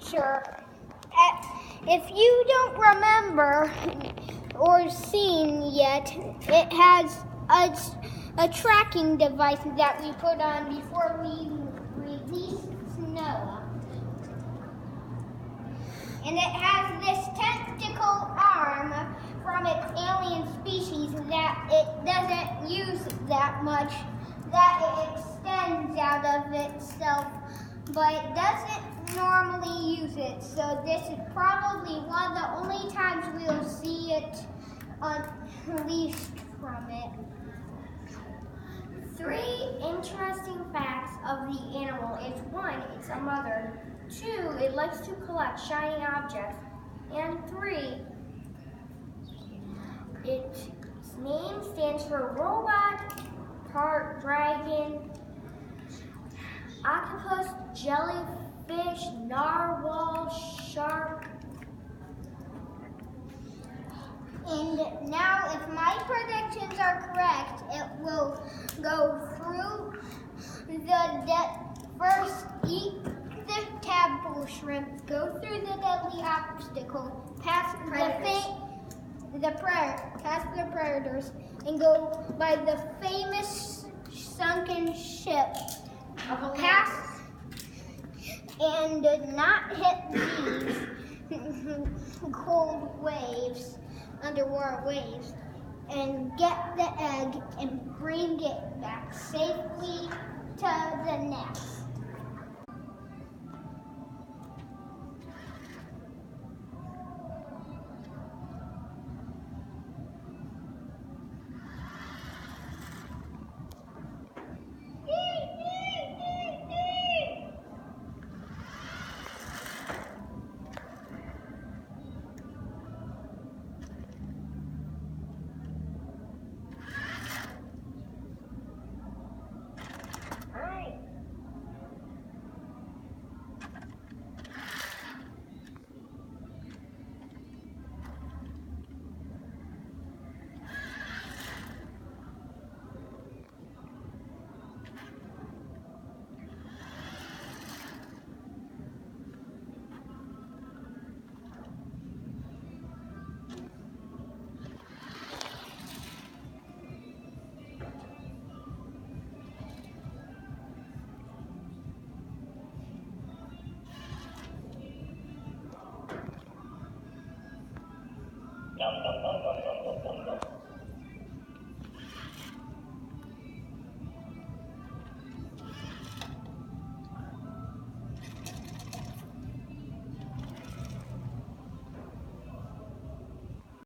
picture, if you don't remember or seen yet, it has a tracking device that we put on before we release Noah. And it has this tentacle arm from its alien species that it doesn't use that much, that it extends out of itself, but it doesn't normally use it. So this is probably one of the only times we'll see it unleashed from it. 3 interesting facts of the animal is 1, it's a mother, 2, it likes to collect shiny objects, and 3, its name stands for robot, part dragon, octopus, jellyfish, narwhal, shark. And now, if my predictions are correct, it will go through first eat the tadpole shrimp, go through the deadly obstacle, past the predators, and go by the famous sunken ship, pass and not hit these cold waves, underwater waves, and get the egg and bring it back safely to the nest.